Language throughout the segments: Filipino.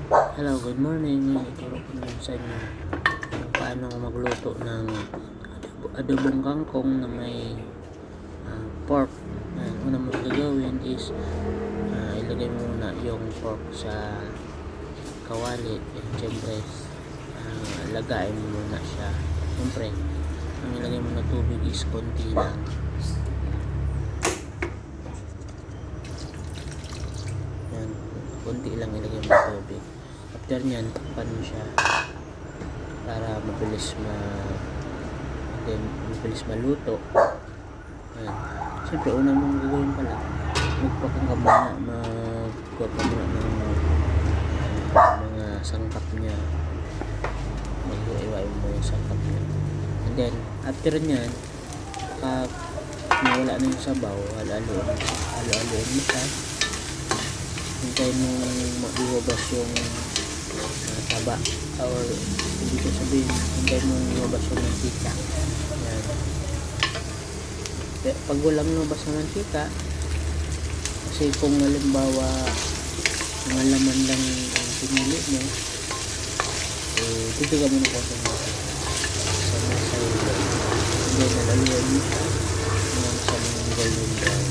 Hello, good morning. Ituro ko naman sa inyo kung paano magluto ng adobong kangkong na may pork. Una mo gagawin is ilagay mo muna yung pork sa kawali. Siyempre, lagain mo muna siya. Siyempre, ang ilagay mo na tubig is konti lang. Yan, konti lang ilagay mo na tubig. After nyan, takpan mo siya para mabilis maluto. Ayan. Siyempre, una mong gagawin pala, magpakang ka muna, magkuha ka muna ng mga sangkap niya. Mag-iwain mo yung sangkap niya. And then, after nyan, kapag nawala na yung sabaw, halo-haloin mo siya. Hintayin mo maibabas yung taba, or hindi ko sabihin, hintayin mo lumabas yung mantika. Yan. Pag walang lumabas ng mantika, kasi kung halimbawa mga laman lang ang pinili mo, titiga mo ng konting mantika sa nasa ilo, hindi nalaluan mo siya hanggang sa mga golden brown.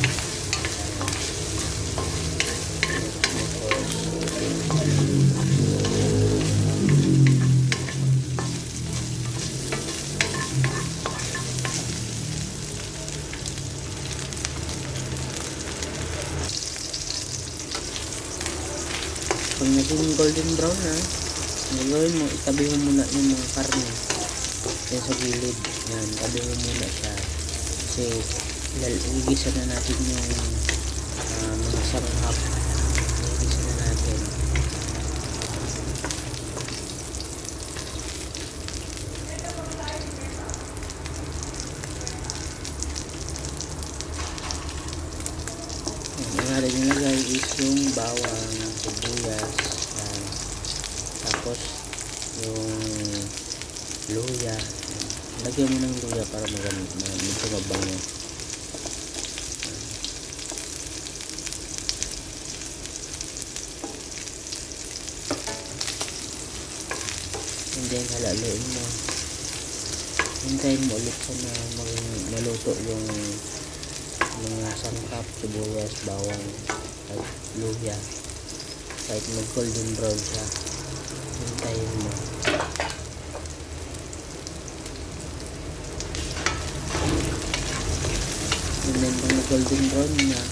Pag naging golden brown na, gagawin mo, itabi mo muna yung mga karne yan sa gilid. Yan, tabi mo muna siya kasi igigisa na natin yung mga sanghap. Igigisa na natin. Ang natin nilagay is yung bawang, sibuyas, tapos yung luya. Lagyan mo ng luya para medyo mabango. And then halaluin mo, hintayin mo ulit na maluto yung mga sangkap, sibuyas, bawang at luya. Kahit mag golden brown siya, hintayin mo. And then pag mag golden brown niya,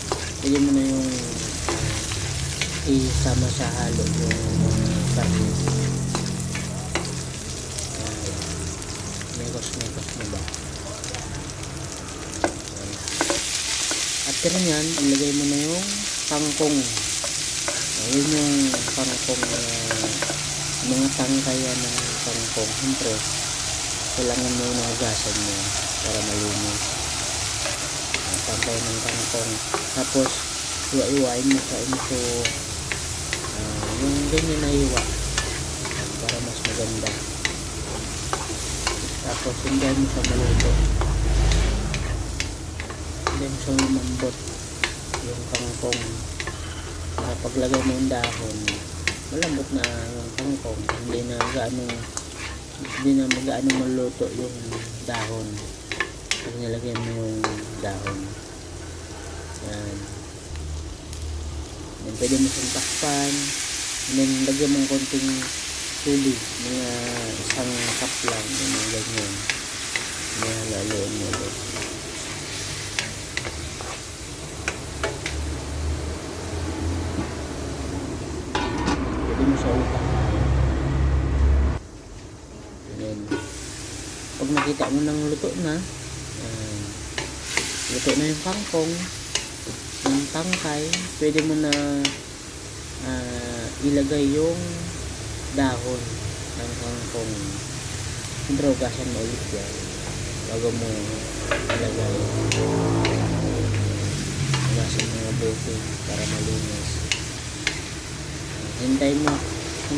pwede mo na yung isama sa halo yung karne. Mekos na ba? After nyan, ilagay mo na yung kangkong. Yun yung kangkong, mga tangkayan ng kangkong. Siyempre, kailangan mo na hugasan mo para malinis. Tangkay ng kangkong. Tapos, iwa-iwain mo sa into yung ganyan na iwa para mas maganda. Tapos, hindi mo siya maluto. Then so lumambot yung kangkong. Paglagay mo yung dahon, malambot na yung kangkong. Hindi na magaano maluto yung dahon pag nilagay mo yung dahon. Yan. Then pwede mo siyang takpan. Then lagyan mo konting tubig, mga isang cup lang, mga ganyan. Halaluin mo ulit. Sa utang. Then, pag nakita mo nang luto na, luto na yung kangkong, yung tangkay, pwede mo na ilagay yung dahon ng kangkong. Siyempre, hugasan mo ulit yan bago mo ilagay. Hugasan mo mabuti para malinis. Hintay mo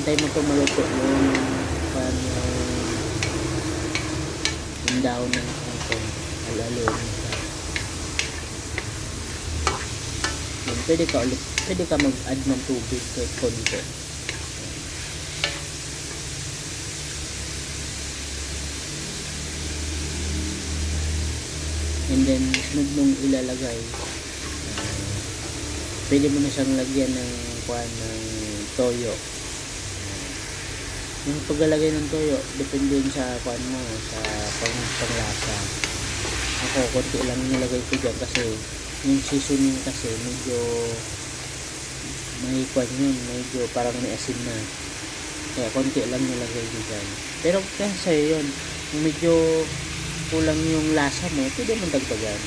ito maluto yung dahon ng kangkong. Halaluin mo siya. Pwede ka mag-add ng tubig kahit konti. then sunod nung ilalagay, pwede mo na siyang lagyan ng ng toyo. Yung paglalagay ng toyo, depende yun sa mo, sa panglasa. Ako, konti lang nilagay ko dyan kasi yung seasoning kasi medyo may yun, medyo parang may asin na. Kaya konti lang nilagay ko dyan. Pero kaya sa'yo yun, kung medyo kulang yung lasa mo, pwede mong dagdagan.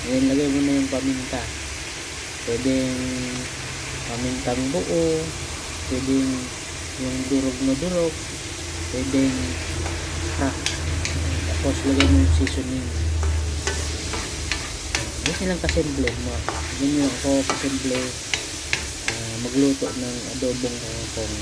Ngayon, lagay mo na yung paminta. Pwedeng pamintang buo, pwedeng yung durog na durog, pwedeng tapos lagay mo yung seasoning. Ganyan lang kasimple mo. Ganyan ako kasimple magluto ng adobong kangkong.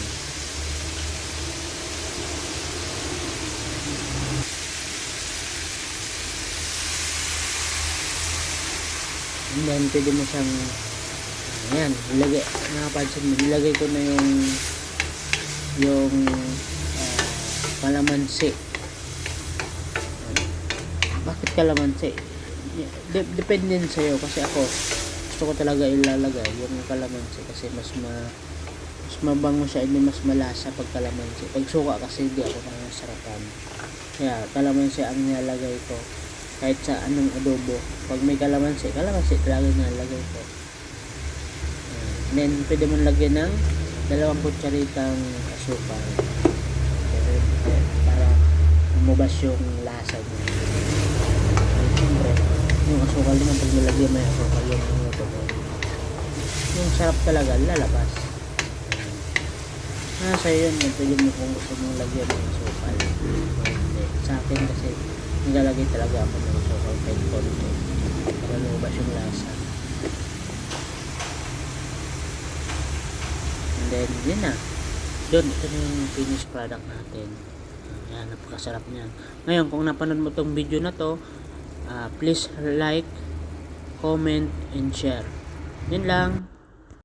And then pwede mo siyang ayan, nakapansin mo, nilagay ko na yung kalamansi. Bakit kalamansi? Depende sa'yo kasi ako gusto ko talaga ilalagay yung kalamansi kasi mas mabango siya, hindi mas malasa pag kalamansi. Pag suka kasi hindi ako nasarapan. Kaya kalamansi ang nilalagay ko kahit sa anong adobo. Pag may kalamansi talaga nilalagay ko. Then pwede mo lagyan ng 2 kutsaritang asukal para umubas yung lasa niya. Siyempre yung asukal naman pag nilagyan mo yung asukal yung sarap talaga lalabas. Sa'yo yun, pwede mo kung gusto mong lagyan ng asukal. Sa akin kasi nilalagay talaga ako ng asukal kahit konti para lumabas yung lasa. And then yun na, ito na yung finished product natin. Ayan, napakasarap niyan. Ngayon, kung napanood mo tong video na to, please like, comment, and share. Yun lang.